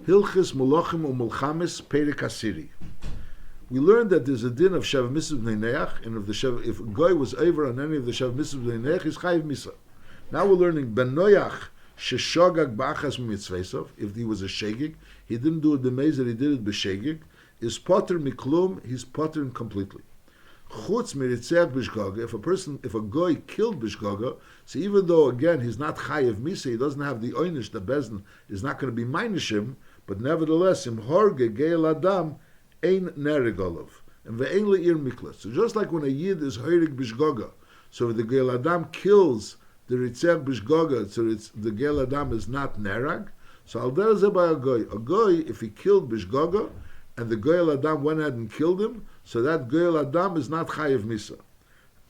Hilchis Melachim U'Melchamis Perek Asiri. We learned that there's a din of Shav Mitzvah B'nei Neach, and if a guy was over on any of the Shav Mitzvah B'nei Neach, he's Chayiv Misa. Now we're learning Ben Noach Sheshogag B'achas Mitzvesov. If he was a Shegig, he didn't do it the maze that he did it b'Shegig. Is Potter Miklum, he's Potter completely. Chutz Miritzeh B'Shgaga. If a guy killed B'Shgaga, so even though again he's not Chayiv Misa, he doesn't have the Oynish, the Bezdin is not going to be Mainishim, but nevertheless, Im Horge Geil Adam Ein Neregolov. And ve'ein le'ir miklat. So just like when a Yid is Heirig B'Shgaga, so if the Geil Adam kills the Ritzeh B'Shgaga, so the Geil Adam is not Nerag, so al derezeh by a goy, if he killed B'Shgaga, and the Geil Adam went ahead and killed him, so that Geil Adam is not Chayiv Misa.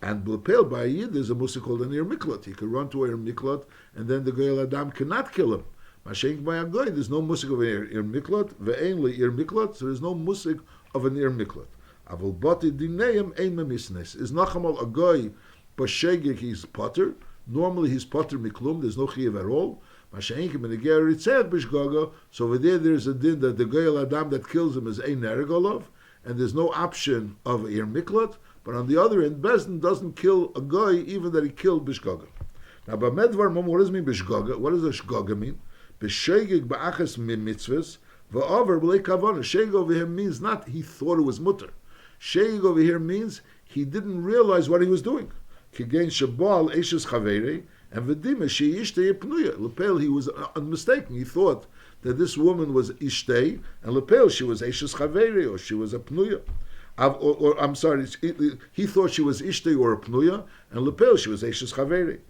And B'lepel by a Yid, there's a Musa called an Ir Miklat. He could run to Ir Miklat, and then the Geil Adam cannot kill him. Mashenk by a goy, there's no musik of an Ir Miklat, ve'ein le'ir Miklat, so there's no musik of an Ir Miklat. Avol bati dineim ein memisnes. Is nachamal a goy, b'shegig he's potter. Normally he's potter miklum, there's no chiyav at all. Mashenk in the ger ritzeh b'shgaga, so over there's a din that the goy adam that kills him is ein nerigolov, and there's no option of Ir Miklat, but on the other end, Bezdin doesn't kill a goy even that he killed b'shgaga. Now, b'medvar mom, what does it mean b'shgaga? What does a shgaga mean? B'shegig ba'achas mitzvahs, v'aver b'lei kavana. Shegig over here means not he thought it was mutter. Shegig over here means he didn't realize what he was doing. Kigein shabal eishes chaveri, and v'dima she ishtei pnuya. Lepel, he was unmistaken. He thought that this woman was ishtei, and lepel, she was eishes chaveri, or she was a pnuya. Or I'm sorry, he thought she was ishtei or a pnuya, and lepel, she was eishes chaveri.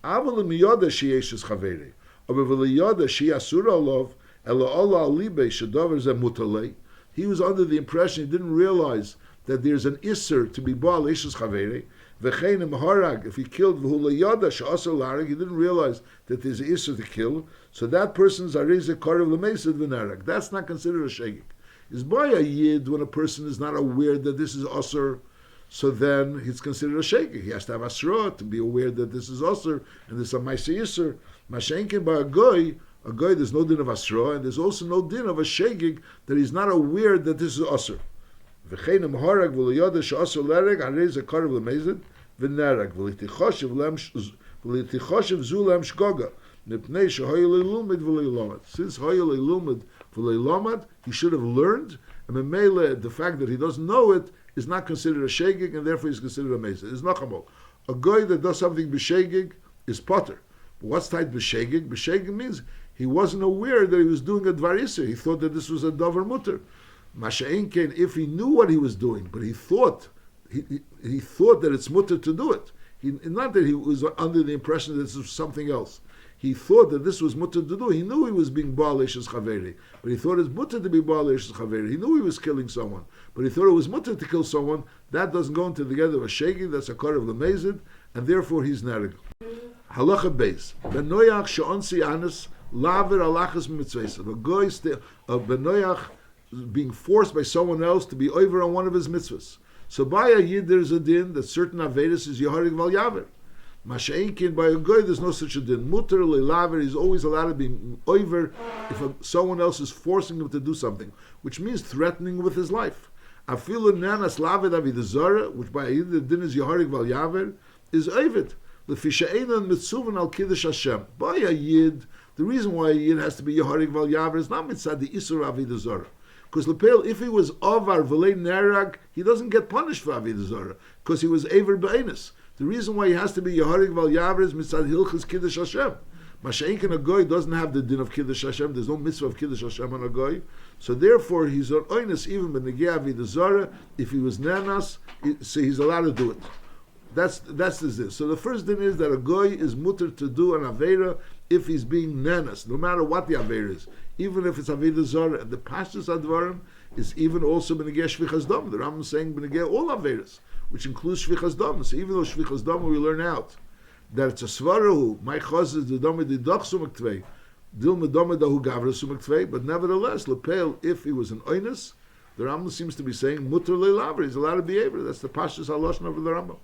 Aval miyada she eishes chaveri. He was under the impression, he didn't realize that there's an Isser to be Baal Eishes Chaveri. If he killed he didn't realize that there's an Isser to kill. So that person's Areze Karev L'Meised V'Nerag. That's not considered a Shegik. Is by a Yid when a person is not aware that this is Asr, so then he's considered a Shegik. He has to have Asra to be aware that this is Asr and this is a Maisa Isser. Mashenkin by a goy there's no din of asra, and there's also no din of a shegig that he's not aware that this is asr. V'chein harag v'liyada she'asr lereg harei ze karev lemezid v'nerag v'litichoshev zulem shgoga mipnei shehoyel ilumid v'leilamad. Since hoyel ilumid v'leilamad, he should have learned, and memele the fact that he doesn't know it is not considered a shegig, and therefore he's considered a mezid. It's nachamol. A goy that does something b'shegig is potter. But what's tied b'shegig? B'shegig means he wasn't aware that he was doing a dvar iser. He thought that this was a davar mutter. Masha'in ken, if he knew what he was doing, but he thought that it's mutter to do it. Not that he was under the impression that this was something else. He thought that this was mutter to do. He knew he was being Baal Eishes Chaveri, but he thought it's mutter to be Baal Eishes Chaveri. He knew he was killing someone, but he thought it was mutter to kill someone. That doesn't go into together with shegig. That's a karev lemezid, and therefore he's nerig. Halacha beis. Ben Noach she'onsi anis laver alachas mitzvahs. A guy Ben Noach being forced by someone else to be over on one of his mitzvahs. So by a yid there's a din that certain avedas is yaharig val yaver. Masha'inkin by a guy there's no such a din. Mutter le'laver, he's always allowed to be over if someone else is forcing him to do something, which means threatening with his life. Afilu nanas laver avidazara, which by a yid the din is yaharig val yaver, is ovid. By a Yid, the reason why a Yid has to be Yeharig Val Yaver is not mitzad the Isur Avodah Zarah. Because Lepel, if he was Avar V'lei Nerag, he doesn't get punished for Avodah Zarah, because he was Aver B'Einus. The reason why he has to be Yeharig Val Yaver is mitzad Hilchus Kiddush Hashem. Masha'inkin a goy doesn't have the din of Kiddush Hashem, there's no mitzvah of Kiddush Hashem on a goy, so therefore he's on Oinus even B'Negei Avodah Zarah. If he was Nanas, so he's allowed to do it. That's this. So the first thing is that a goy is mutter to do an avera if he's being nanas, no matter what the avera is, even if it's aveda zara. And the pashtus advarim is even also b'negei shvichas dam. The Rambam is saying b'negei all averas, which includes shvichas dam. So even though shvichas dam we learn out that it's a svarahu, my chaz is the dam didach sumaktvei, dil medam dahu gavra sumaktvei. But nevertheless, lepel if he was an oinus, the Rambam seems to be saying mutter leilaver. He's allowed to be able. That's the pashtus halashon of the Rambam.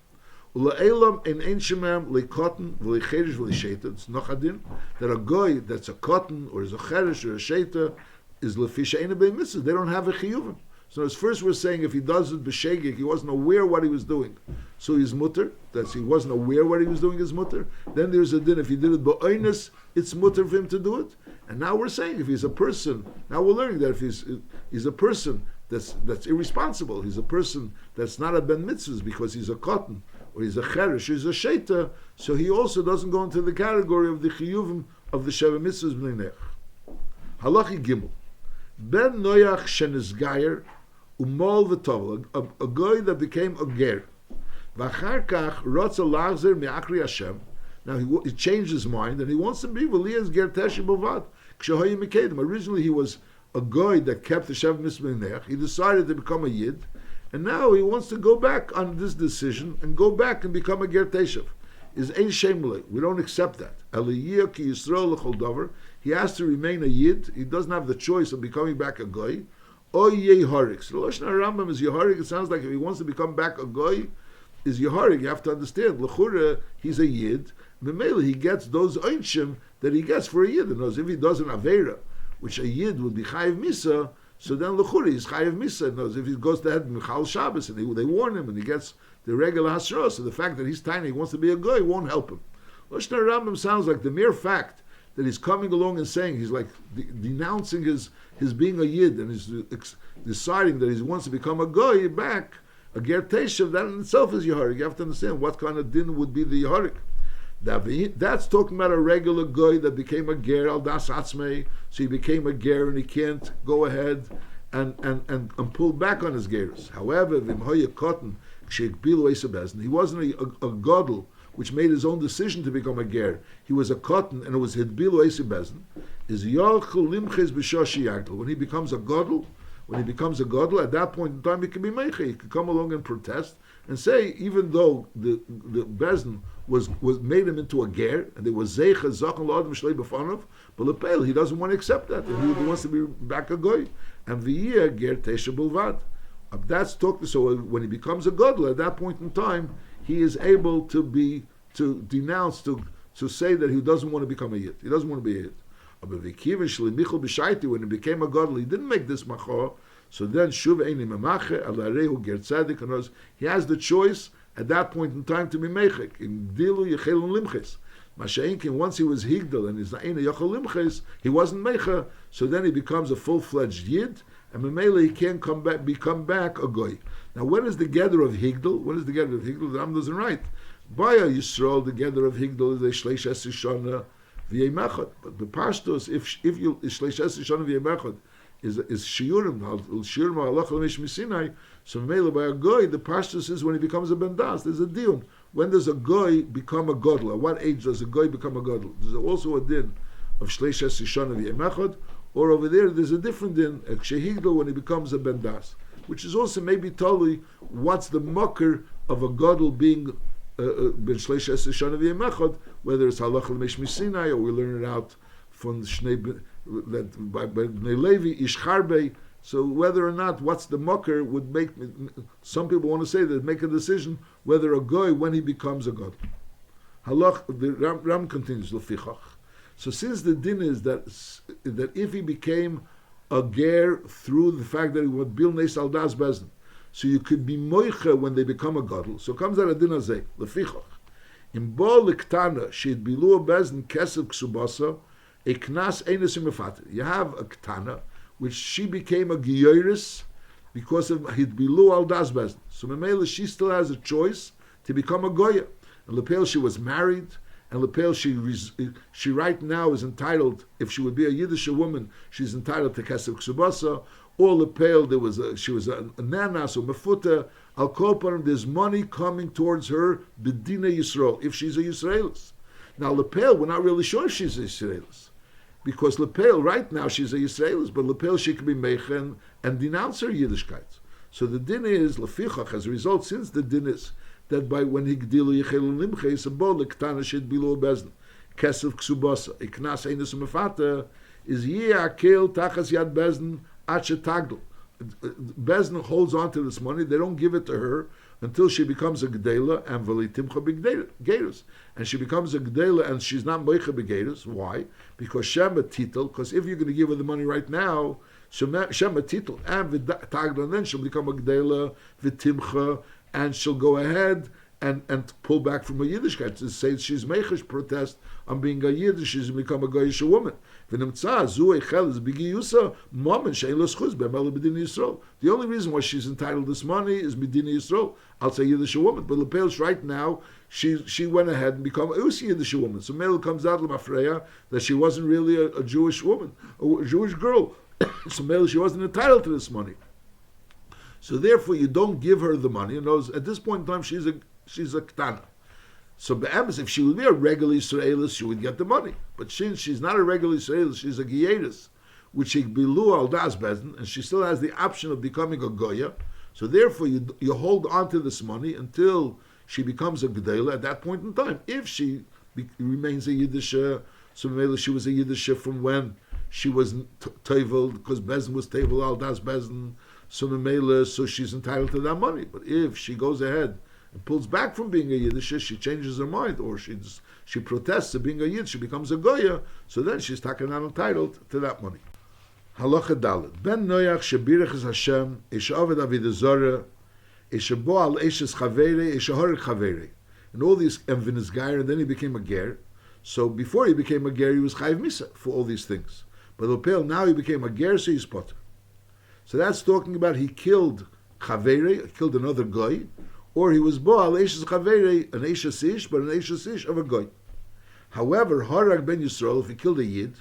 Ula'elam in enshemem le'kotten v'le'cherish v'le'sheita. It's noch adin that a goy that's a cotton or is a cherish or a sheita is lefisha ein b'nei mitzvah. They don't have a chiyuvim. So as first we're saying if he does it b'shegek, he wasn't aware what he was doing, so he's mutter. He wasn't aware what he was doing is mutter. Then there's a din if he did it b'oinus, it's mutter for him to do it. And now we're saying if he's a person, now we're learning that if he's a person that's irresponsible, he's a person that's not a ben mitzvahs because he's a cotton or he's a cheresh, he's a sheita, so he also doesn't go into the category of the chiyuvim of the sheva mitzvahs b'nei neach. Halachi gimel ben noyach shenisgayer umol v'tovel, a guy that became a ger. V'achar kach rotza lachzer me'akri Hashem. Now he changed his mind and he wants to be v'liyas ger teshi b'vad. Kshahoyi mekedim. Originally he was a guy that kept the Shev Mitzvah Nech. He decided to become a Yid, and now he wants to go back on this decision and go back and become a ger teshav. Is ein shemle. We don't accept that. Aliyah ki Yisrael l'chol davar. He has to remain a Yid. He doesn't have the choice of becoming back a guy. O yeharik. So the Lashon HaRambam is yeharik. It sounds like if he wants to become back a guy, is yeharik. You have to understand. L'chura, he's a Yid. Memele, he gets those einshim that he gets for a Yid. And if he does an Aveira, which a Yid would be Chayiv Misa, so then l'chura is Chayiv Misa. And if he goes to head Michal Shabbos and they warn him and he gets the regular Hasra, so the fact that he's tiny, he wants to be a guy, won't help him. Lashon HaRambam sounds like the mere fact that he's coming along and saying, he's like denouncing his being a Yid and he's deciding that he wants to become a guy back, a ger teshav, that in itself is Yeharik. You have to understand what kind of din would be the Yeharik. That's talking about a regular guy that became a ger al das atzmei, so he became a ger and he can't go ahead and pull back on his geras. However, v'imhoya cotton k'shekbilu esabezn, he wasn't a godel which made his own decision to become a ger. He was a cotton and it was hidbilu esabezn. Is yalchul limches b'shoshi yagdel. When he becomes a godel, at that point in time he can be meicha. He can come along and protest and say, even though the bezn was made him into a ger, and there was zeicha zachan la'adam shlei b'fanav, but lepel, he doesn't want to accept that, and he wants to be back a goy, and v'yeh ger tesha bulvad. That's talking. So when he becomes a gadol, at that point in time, he is able to denounce, to say that he doesn't want to become a yid. He doesn't want to be a yid. But when he became a gadol, he didn't make this machor. So then shuv eini memache al arehu ger tzadik, and he has the choice at that point in time to be mechek in dilu yechelun limches. Masha'inkin, once he was higdal and he's na'ina yachal limches, he wasn't mecha. So then he becomes a full-fledged yid, and memela he can't become back a goy. Now, what is the gather of higdal? What is the gather of higdal? The Ram doesn't write. Baya Yisrael, the gather of higdal is a shleish esishana v'yemechad. But the pashtos, if you shleish esishana v'yemechad is shiurim halacha l'mish misinai. So memela by a goy, the pashtos is when he becomes a bendas. There's a dion. When does a goy become a godla? At what age does a goy become a godla? There's also a din of shleish esishana v'yemechad. Or over there's a different din, a kshehigdal, when he becomes a bendas, which is also maybe totally what's the mucker of a godel being ben shleish esishana v'yemechad, whether it's halacha l'mesh misinai or we learn it out from the shnei by Bnei Levi ishcharbe. So whether or not what's the mucker would make some people want to say that make a decision whether a goy when he becomes a god. Halach, the Ram continues lefichach. So since the din is that if he became a ger through the fact that he would bil neis al das bezin, so you could be moicha when they become a gadol. So comes out a din azeh lefichach. In bo lektana she'd bilu a bezin kesef ksubasa a knas einas imefat. You have a ktana which she became a giyoris because of hid bilu al das bezin. So memela she still has a choice to become a goya. And lepel she was married. And lepel, she right now is entitled, if she would be a Yiddish woman, she's entitled to kesef ksubasa. Or lepel, she was a nanas or mefuta. Al kolpanim, there's money coming towards her b'dina Yisrael if she's a Yisraelis. Now lepel, we're not really sure if she's a Yisraelis, because lepel right now she's a Yisraelis, but lepel she can be mechen and denounce her Yiddishkeit. So the din is lefichach. As a result, since the din is that by when he gdilu yechelun limches a bol lektana shed bilu bezn kesef ksubasa iknas einus mefata is akel tachas yad bezn at shetagdel. Bezn holds on to this money. They don't give it to her until she becomes a gedela and velitimcha b'gedus, and she becomes a gedela and she's not moicha b'gedus. Why? Because shema titel. Because if you're going to give her the money right now, Shema Titul, and V'tagla, and then she'll become a Gdela, V'timcha, and she'll go ahead and pull back from a Yiddishkeit. To say she's Mechish protest on being a Yiddish, she's become a Goyish woman. The only reason why she's entitled this money is Medina Yisrael. I'll say Yiddish woman. But Lepel's right now, she went ahead and become a Yiddish woman. So Mela comes out Lemafreya that she wasn't really a Jewish woman, a Jewish girl. So Mela, she wasn't entitled to this money. So therefore, you don't give her the money. And at this point in time, she's a Ktana. So be'emes, if she would be a regular Yisraelis, she would get the money. But since she's not a regular Yisraelis, she's a Giyeris, which she bilu al das bezin, and she still has the option of becoming a Goya. So therefore, you hold on to this money until she becomes a Gedela at that point in time. If she remains a Yiddisha, so maybe she was a Yiddisha from when she was Tevel, because Bezin was Tevel al das bezin, so she's entitled to that money. But if she goes ahead and pulls back from being a Yiddish, she changes her mind, or she protests to being a Yid, she becomes a Goya, so then she's taken not entitled to that money. Halacha Dalet. Ben Noach shebirach es Hashem, ish aved avid zora, ish bo al eshes chavere, ish horek chavere. And all these, and v'nizgayer, and then he became a ger. So before he became a ger, he was chayiv misa for all these things. But Lopel, now he became a ger, so he's potter. So that's talking about he killed chavere, killed another goy, or he was bo al eshes chavere, an eshes ish, but an eshes ish of a goy. However, Harag ben Yisrael, if he killed a yid,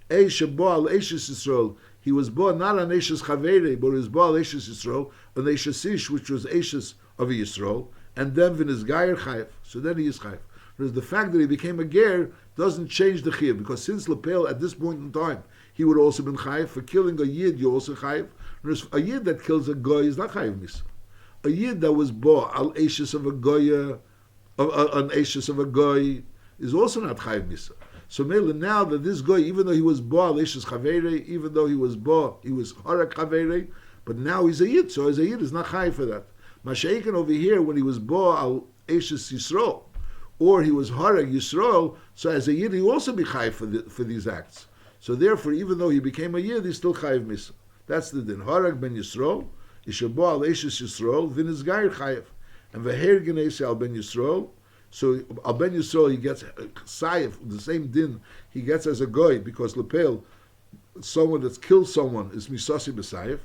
eish bo al eshes Yisrael, he was bo not an eshes chavere, but he was bo al eshes Yisrael, an eshes ish, which was eshes of a Yisrael, and then v'in is gayer chayev. So then he is chayev. Whereas the fact that he became a ger doesn't change the chayev, because since Lepel at this point in time he would also been chayev for killing a yid. You also chayev. Whereas a yid that kills a goy is not chayev misa. A yid that was bo al eshes of a goya, an eshes of a goy, is also not chayiv misa. So Mela, now that this goy, even though he was bo al eshes chavere, even though he was harak chavere, but now he's a yid, so as a yid is not chayiv for that. Masha'ekin over here, when he was bo al eshes Yisrael, or he was harak Yisrael, so as a yid he also be chayiv for these acts. So therefore, even though he became a yid, he's still chayiv misa. That's the din. Harak ben Yisrael, Ishabu al Eshes Yisrael, Vin is Gair Chayev. And Veher Genesi al Ben Yisrael, so al Ben Yisrael he gets Sayev, the same din he gets as a Goy, because Lepel, someone that's killed someone is Misasi B'Sayev,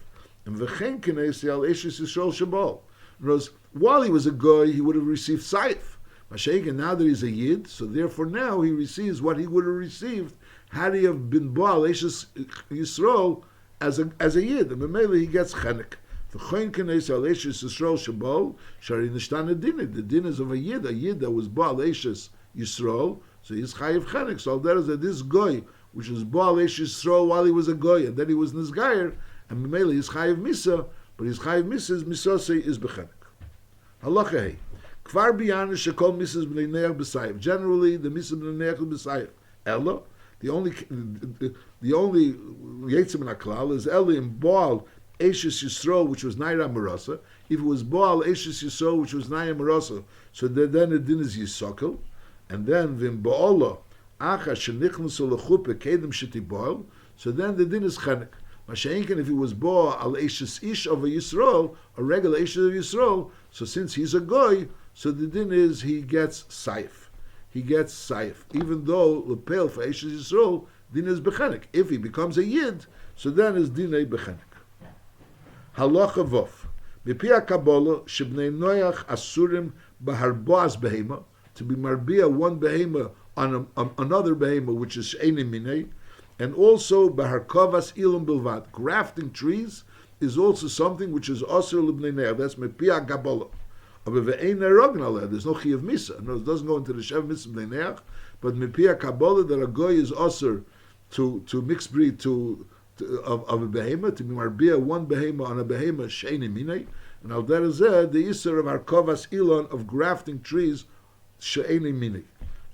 and Vechen Genesi al Eshes Yisrael Shabal. Whereas while he was a Goy, he would have received Sayev. Mashiach, now that he's a Yid, so therefore now he receives what he would have received had he have been Baal Eshes Yisrael as a Yid. And Mamela he gets Chenek. The din is of a yid that was Baal Eshes Yisrael, so he's Chayiv Chenek. So that is that this goy, which was Baal Eshes Yisrael while he was a goy, and then he was Nizgayer, and Mamela he's Chayiv Misa, but his Chayiv Misa is Misase is Bechenek. Halacha Hey. Kvar biyana shekol Misas b'nei neach b'sayev. Generally, the Misas b'nei neach is b'sayev. Ella, the only Yetzim in Aklal is Ella in Baal Eshes Yisrael, which was Naira Marasa. If it was Baal Eshes Yisrael, which was Naira Marasa, so then the din is Yisokel, and then Vim Baala Acha Shenichnusu Lechupe Kedem Sheti Baal, so then the din is Chenek. Masha'inkin, if he was Baal Al Eshes Ish of a Yisrael, a regular Eshes of Yisrael, so since he's a Goy, so the din is he gets Saif. He gets Saif. Even though Lepel for Eshes Yisrael, din is Bechenek. If he becomes a Yid, so then is din Bechenek. Halacha Vov. Mipia Kabbalah, Shebnei Noach Asurim Baharboaz Behema, to be Marbia one Behema on another Behema, which is She'eni Minei, and also Baharkovas Ilum Bilvad. Grafting trees is also something which is Asur Libnei Noach. That's Mipia Kabbalah. There's no Chiyav Misa. No, it doesn't go into the Shev Misa Bnei Noach, but Mipia Kabbalah that a Goy is Asur to mix breed of a behema, to be marbia one behema on a behema she'eni minei, and al derazeh the iser of arkovas ilon of grafting trees she'eni minei.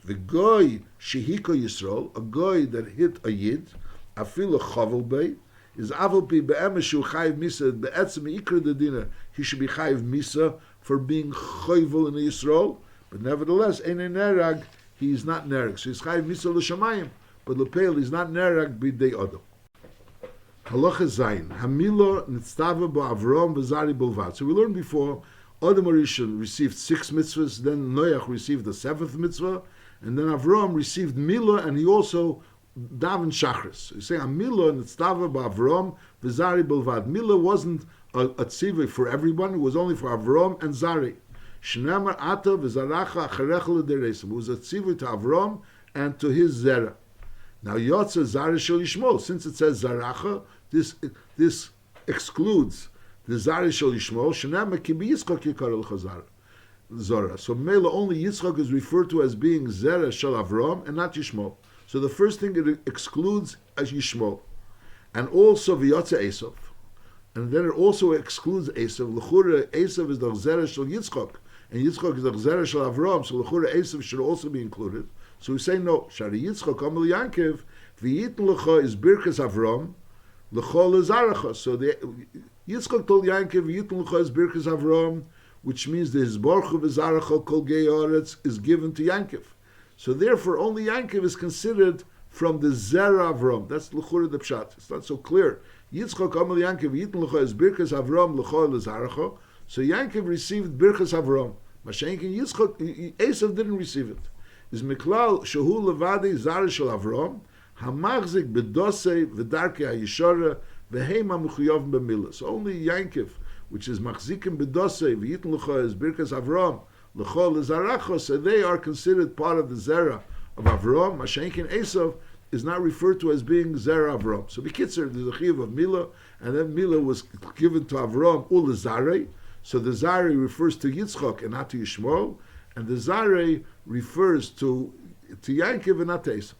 The goy shehiko Yisrael, a goy that hit a yid, afilu chavel bei, is aval pi be'emes chayiv misa be'etzem ikra the dinner. He should be chayiv misa for being chayvel in Yisrael, but nevertheless ein nerag, he is not nerag. So he's chayiv misa l'shamayim, but lepel he's not nerag b'dei adam. Halacha Zayin. Hamila nitztava ba'avrom v'zari bulvat. So we learned before, Adam Rishon received 6 mitzvahs, then Noach received the 7th mitzvah, and then Avram received Milah, and he also daven Shachris. So he's saying, Milah nitztava ba'avrom v'zari bulvat. Milah wasn't a tzivah for everyone, it was only for Avram and Zari. Shnamar ata v'zaracha acharecha l'deresim. It was a tzivah to Avram and to his zera. Now Yotza Zara Shel Yishmol, since it says Zaracha, this excludes the Zara Shel Yishmol. Shenama Ki Yitzchak Yikar El Chazar Zora. So Mela only Yitzchak is referred to as being Zera Shel Avram and not Yishmol. So the first thing it excludes as Yishmol, and also V'Yotza Esav, and then it also excludes Esav. L'chura Esav is the Zera Shel Yitzchak, and Yitzchak is the Zera Shel Avram. So L'chura Esav should also be included. So we say no. Shari Yitzchak Amel Yankiv V'Yitn L'cha is Birkas Avram L'cha L'Zaracha. So the Yitzchak told Yankiv V'Yitn L'cha is Birkas Avram, which means the Hizborchu V'Zaracha Kol Gei Haaretz is given to Yankiv. So therefore, only Yankiv is considered from the Zera Avram. That's L'chura the Pshat. It's not so clear. Yitzchak Amel Yankiv V'Yitn L'cha is Birkas Avram L'cha L'Zaracha. So Yankiv received Birkas Avram. Mashenkin Yitzchak Esav didn't receive it. Is Miklal Shehu Levadi Zara Shel Avram Hamachzik Bedosei V'Darkei HaYishara V'Heima Mechuyav B'Milah. So only Yankiv, which is Machzikim Bedosei V'Yitn L'cha is Birkas Avram L'cha L'Zaracha, so they are considered part of the Zera of Avram. Mashenkin Esav is not referred to as being Zera Avram. So B'Kitzer, there's a Chiyuv of Milah, and then Milah was given to Avram Ul Zarei. So the Zarei refers to Yitzchak and not to Yishmael, and the Zarei refers to Yankiv and not to Esav.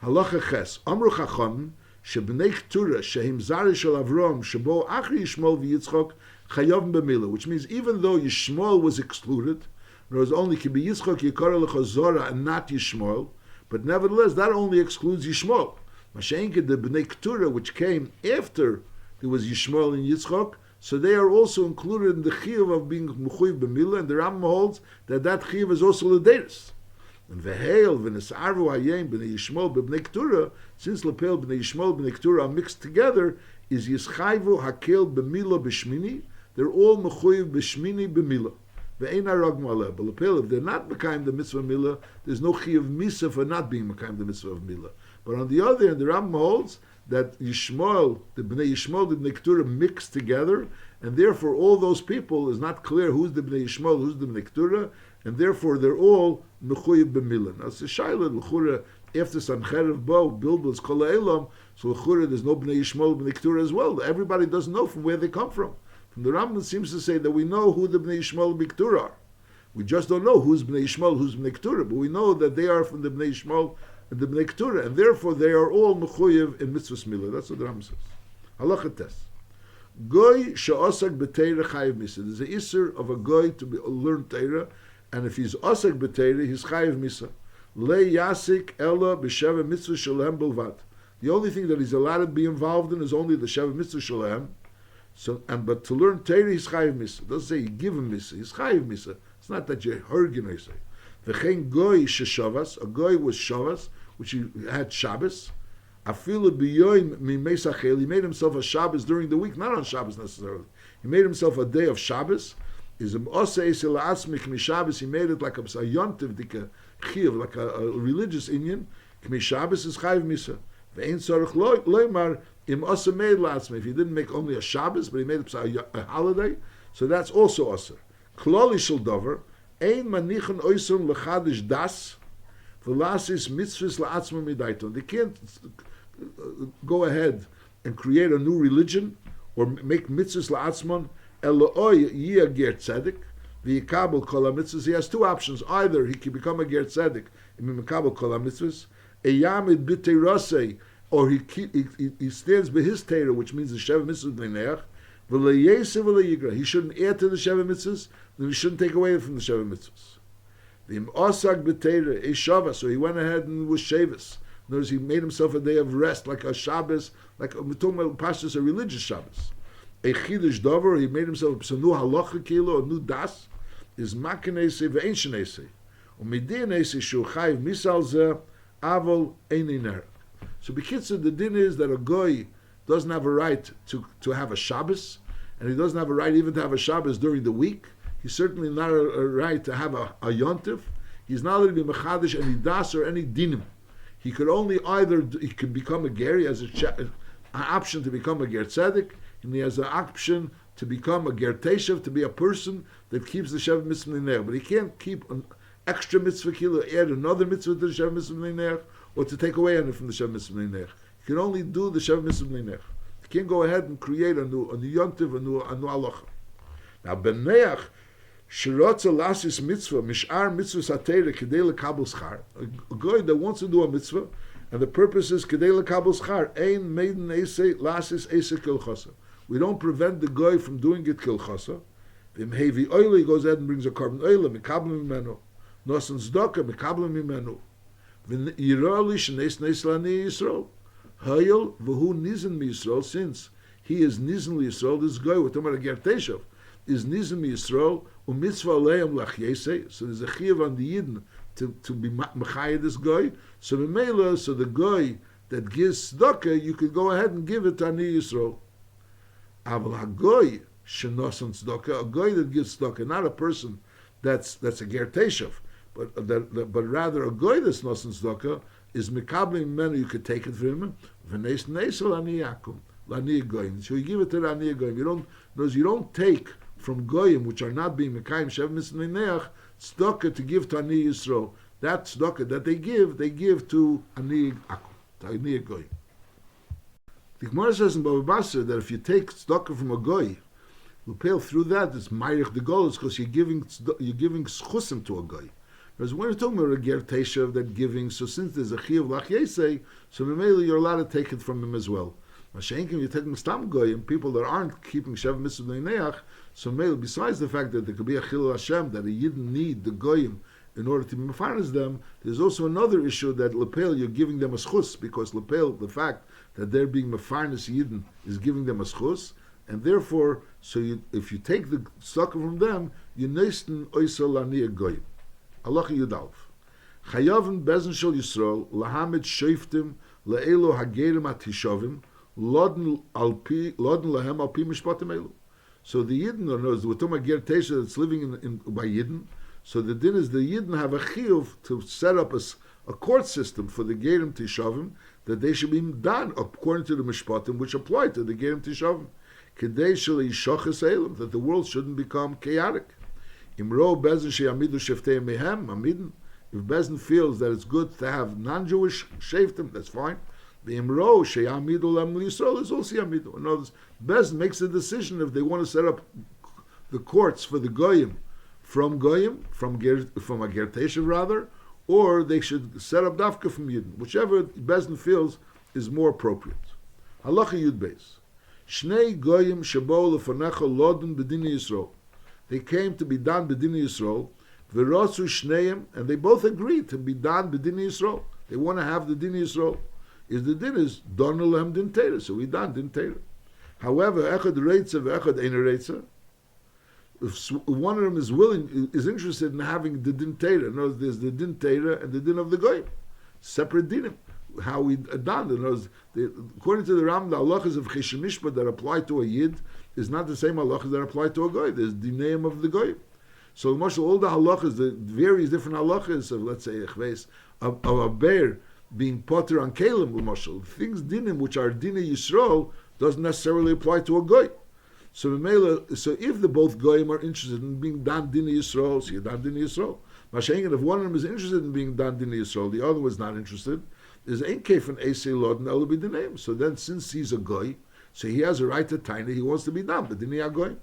Halacha Ches. Amru Chacham shebnei Keturah shehim Zarei shel Avram shebo achri Yishmael v'Yitzchak chayav b'milah, which means even though Yishmael was excluded, there was only ki b'Yitzchak yikara lecha Zora and not Yishmael, but nevertheless that only excludes Yishmael. Mashenke the bnei Keturah, which came after there was Yishmael and Yitzchak, so they are also included in the chiyuv of being mechuyev b'milah, and the Rambam holds that chiyuv is also l'deris. And v'heil v'nesarvu hayem b'nei Yishmael b'nei Keturah, since lepel b'nei Yishmael b'nei Keturah are mixed together, is yischayvu hakel b'milah b'shmini. They're all mechuyev b'shmini b'milah. Ve'ein harag maleh. But lepel, if they're not mekayim the mitzvah milah, there's no chiyuv misa for not being mekayim the mitzvah of milah. But on the other hand, the Rambam holds that Yishmael, the Bnei Yishmael, the Bnei Keturah mixed together, and therefore all those people is not clear who's the Bnei Yishmael, who's the Bnei Keturah, and therefore they're all mechuyev b'milah. Now it's a shayla, l'chura, after Sancherev Bo, Bilbos, Kol Ha'elam, so l'chura there's no Bnei Yishmael, Bnei Keturah as well. Everybody doesn't know from where they come from. From the Rambam seems to say that we know who the Bnei Yishmael and Bnei Keturah are. We just don't know who's Bnei Yishmael, who's Bnei Keturah, but we know that they are from the Bnei Yishmael and the Bnei Keturah, and therefore they are all mechuyev in mitzvahs milah. That's what the Rambam says. Halacha tes. Goy she'osak b'teira chayiv misa. There's an isser of a goy to learn teira, and if he's osak b'teira, he's chayiv misa. Le yasik ella b'sheva mitzvah shalem bilvat. The only thing that he's allowed to be involved in is only the sheva mitzvah shalem. So, but to learn teira, he's chayiv misa. It doesn't say you give him misa. He's chayiv misa. It's not that you're hurgin misa. V'chein goy sheshavas. A goy was shavas, which he had Shabbos. Afilu b'yoyim mimesachel. He made himself a Shabbos during the week, not on Shabbos necessarily. He made himself a day of Shabbos. Is osei esel asmik mishabbos. He made it like a yontiv, like a chiv, like a religious Indian. Kmi Shabbos is chayiv misa. Ve'ein tzarich loymar im osei made la'asmi. If he didn't make only a Shabbos, but he made it a holiday, so that's also osir. Kloli shel dover ein manichen oisun lechadish das. V'lasis mitzvahs la'atzma midaiton. They can't go ahead and create a new religion or make mitzvahs la'atzman. Eloi yia ger tzedek v'yikabel kol mitzvahs. He has two options. Either he can become a ger tzedek and mekabel kol mitzvahs, eyamid b'teirasei, or he stands by his teira, which means the sheva mitzvahs b'neiach. V'leyesev v'leyigra. He shouldn't add to the sheva mitzvahs, then he shouldn't take away from the sheva mitzvahs. V'im osag b'teira a Shabbos, so he went ahead and was Shabbos. In other words, he made himself a day of rest, like a Shabbos, like we're talking about Pashtus, a religious Shabbos. A chidush dover, he made himself a new halacha kilo, a new das, is makanese ve'ein shenese, u'midinese shu chayiv misal zeh avol ein iner. So b'kitzur, the din is that a goy doesn't have a right to have a Shabbos, and he doesn't have a right even to have a Shabbos during the week. He's certainly not a right to have a yontif. He's not allowed to be mechadish any das or any dinim. He could only he could become a ger. He has an option to become a ger tzedek, and he has an option to become a ger teshav, to be a person that keeps the Shev Mitzvah Ne'er. But he can't keep an extra mitzvah kilo, add another mitzvah to the Shev Mitzvah Ne'er, or to take away anything from the Shev Mitzvah Ne'er. He can only do the Shev Mitzvah Ne'er. He can't go ahead and create a new yontiv, a new halacha. Now, ben neach, shirotza lasis mitzvah, mishar mitzvah satera, kedei lekabel schar. A guy that wants to do a mitzvah, and the purpose is kedei lekabel schar, ein meiden esei lasis esei kilchasa. We don't prevent the guy from doing it kilchasa. V'im hevi oil, he goes ahead and brings a carbon oil, mikabel mimenu. Nosan zdaka, mikabel mimenu. V'in yirali shneis neis lani Yisrael. Hayel v'hu nizen mi Yisrael, since he is nizen li Yisrael, this guy, we're talking about a ger teshav, is nizen mi Yisrael, u'mitzvah aleim lach yesei, so there's a chiyuv on the Yidden to be mechayah this guy, so the guy that gives tzedakah, you could go ahead and give it to Ani Yisrael. Aval hagoy shenosan tzedakah, a guy that gives tzedakah, not a person that's a ger teshav, but rather a guy that's nosan tzedakah, is mikablim menu, you could take it from him. V'neis neisel ani yakum lani goyim. So you give it to the ani goyim. You don't take from goyim which are not being mekayim shev mitzvah neach tzedakah to give to ani Yisrael. That tzedakah that they give to ani akum, to ani goyim. The Gemara says in Bava Basra that if you take tzedakah from a goy, you pay through that. It's ma'irich the golos because you're giving schusim to a goy. Whereas when you're talking about a ger teshav that giving, so since there's a chiyuv lach yesei, so maybe you're allowed to take it from him as well. Mashenkim, you're taking stam goyim, people that aren't keeping shev mitzvah ne'neach, so maybe besides the fact that there could be a chilul Hashem, that he didn't need the goyim in order to mefarnes them, there's also another issue that lepel, you're giving them a schus, because lepel, the fact that they're being mefarnes yidden is giving them a schus, and therefore, if you take the sucker from them, you neisten oisel ani goyim. Allah Yudalf. Chayavim bezen shel Yisrael lahamed shoftim leelo hagerim atishavim lodin lahem al pi mishpatim elu. So the Yidden, knows the Tumah ger tesha that's living in by Yidden. So the din is the Yidden have a chiyuv to set up a court system for the gerim tishavim that they should be done according to the mishpatim which apply to the gerim tishavim. Kedei shel yishoches elam, that the world shouldn't become chaotic. Imro Bezen sheyamidu sheftei mehem amidin. If Bezen feels that it's good to have non-Jewish sheftim, that's fine. The Imro sheyamidu lam Yisrael is also yamidu. In other words, Bezen makes a decision if they want to set up the courts for the goyim from a ger teshav rather, or they should set up dafka from Yidden, whichever Bezen feels is more appropriate. Halacha Yud Beis. Shnei goyim shebo lefanecha lodin b'dinei Yisrael. They came to be done b'dinei Yisrael, v'rosu shneim, and they both agreed to be done b'dinei Yisrael. They want to have the dinei Yisrael. The din is don lehem din teira, so we done din teira. However, echad reitza v'echad ein reitza. If one of them is interested in having the din teira, in other words, there's the din teira and the din of the goyim, separate dinim. How we done, in other words, according to the Ram, the halachas of cheshemishpat that apply to a yid is not the same halachas that apply to a goy. There's the name of the goy. So, all the halachas, the various different halachas of, let's say, of a bear being potter on kelim, things dinim which are dinei Yisrael doesn't necessarily apply to a goy. So if the both goyim are interested in being done dinei Yisrael, so you're done dinei Yisrael. Mashenkin, if one of them is interested in being done dinei Yisrael, the other was not interested, there's ein kefen esei lodin elu b'dineim. So then, since he's a goy, so he has a right to taina, he wants to be done, but dinei agoy.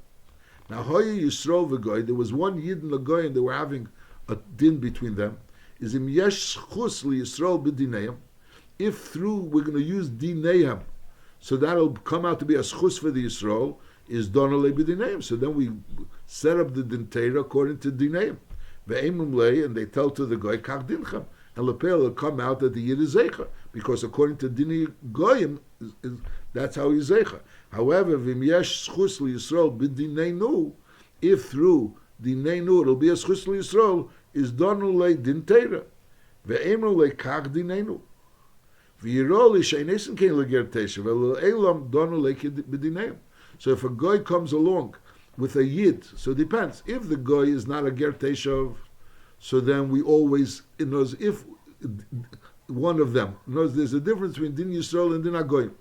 Now, hoye Yisrael v'goy, there was one yid and a goy, and they were having a din between them. Is im yesh schus li Yisrael b'dineim. If through, we're going to use dineim, so that'll come out to be a schus for the Yisrael, is donale b'dineim. So then we set up the din teira according to dineim. Ve'emum lei, and they tell to the goy, kach dinchem. And lepel will come out that the yid is zeicha, because according to dinei goyim, that's how he's zeicha. However, v'im yesh schus li Yisrael b'dineinu, if through dineinu it'll be a schus li Yisrael, is donale din teira. Ve'emum lei kach dineinu. V'yiroli she'enesin kein leger teshav, elam donu leki b'dineim. So if a guy comes along with a yid, so it depends. If the guy is not a ger teshav, so then we always, if one of them, there's a difference between din Yisrael and din Agoyim.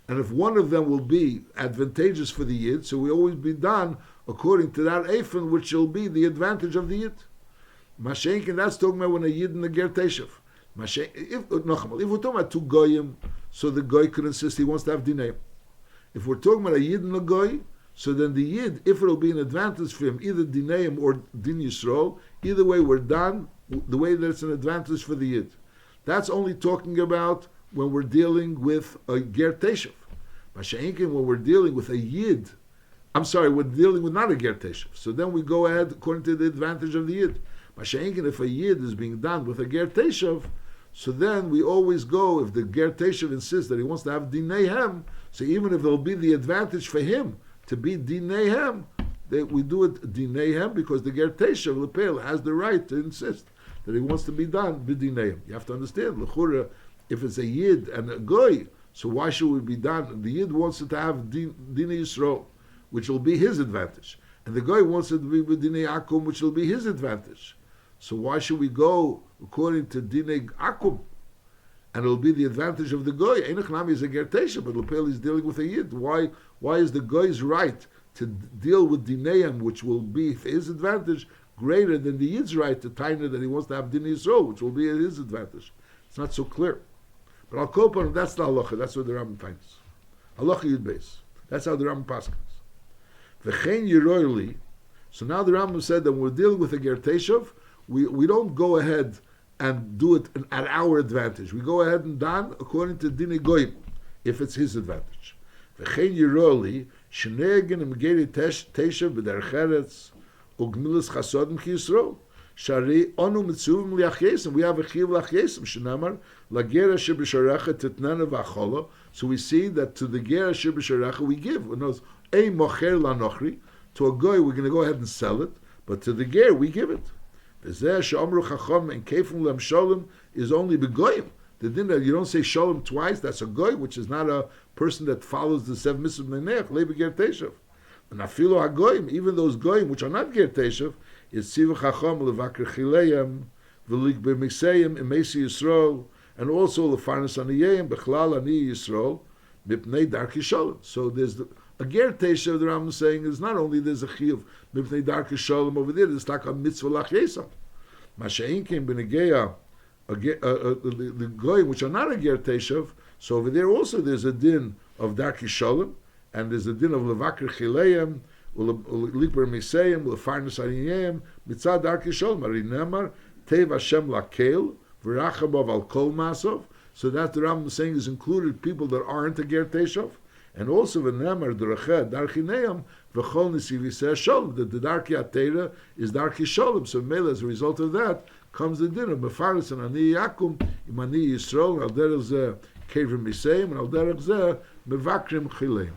And if one of them will be advantageous for the yid, so we always be done according to that eifin, which will be the advantage of the yid. Mashenkin, that's talking about when a yid and a ger teshav. If we're talking about two goyim, so the goy could insist he wants to have dinayim. If we're talking about a yid and a goy, so then the yid, if it'll be an advantage for him, either dinayim or din Yisrael, either way we're done the way that it's an advantage for the yid. That's only talking about when we're dealing with a ger teshav. Masha'inkin, when we're dealing with a yid, we're dealing with not a ger teshav. So then we go ahead according to the advantage of the yid. Masha'inkin, if a yid is being done with a ger teshav, so then we always go, if the ger teshav insists that he wants to have dinei hem, so even if there'll be the advantage for him to be dinei hem, we do it dinei hem because the ger teshav lepel has the right to insist that he wants to be done b'dinei hem. You have to understand, l'chura, if it's a yid and a goy, so why should we be done? The yid wants it to have dinei Yisrael, which will be his advantage, and the goy wants it to be b'dinei akum, which will be his advantage. So why should we go according to dinei akum? And it'll be the advantage of the goy. Einach nami is a ger teshav, but Lepel is dealing with a yid. Why is the goy's right to deal with dineim, which will be his advantage, greater than the yid's right to taina that he wants to have dinei Yisrael, which will be his advantage? It's not so clear. But I'll call upon that's the halacha. That's what the Rambam finds. Halacha yud beis. That's how the Rambam paskins. V'chein yiroyli. So now the Rambam said that when we're dealing with a ger teshav, we don't go ahead and do it at our advantage. We go ahead and dan according to dinei goyim, if it's his advantage. V'chein yiroli shenegen emgeri teshav b'derech eretz ugmilas chasodim ki Yisrael shari onu mitzuvim liachyesim. We have a chiv liachyesim shenamar lagera sheb'sharecha titnana v'achola. So we see that to the gera sheb'sharecha we give. It knows a mocher lanochri. To a goy we're going to go ahead and sell it, but to the ger we give it. V'zeh she'omru chacham and kefum lem sholem is only begoyim. The din that you don't say sholem twice, that's a goy, which is not a person that follows the seven mitzvot neneach, lebe ger teshav. And afilu hagoyim, even those goyim which are not ger teshav, is tziva chacham levakir chileim, v'lik b'misayim imesi Yisrael, and also lefarnas aniyim b'chlal ani Yisrael, mipnei darki sholem. So there's a ger teshav, the Rambam is saying, is not only there's a chiyuv mipnei darki sholem over there, there's like a mitzvah lachyesam. Masha'in came b'negeya, the goyim which are not a ger teshav, so over there also there's a din of darki sholem, and there's a din of levakir chileim, ulikber misayim, lefarnas aniyim, mitzad darki sholem, arinemar, tev Hashem lakel, v'rachabov al kol masov. So that the Rambam is saying is included people that aren't a ger teshav. And also v'nemar derecheh darki neam v'chol nisiviseh sholem, that the darki atera is darki sholem. So mele, as a result of that, comes the din of mefaris and ani yakum im ani Yisrael al derech zeh kevim misayim and al derech zeh mevakrim chileim.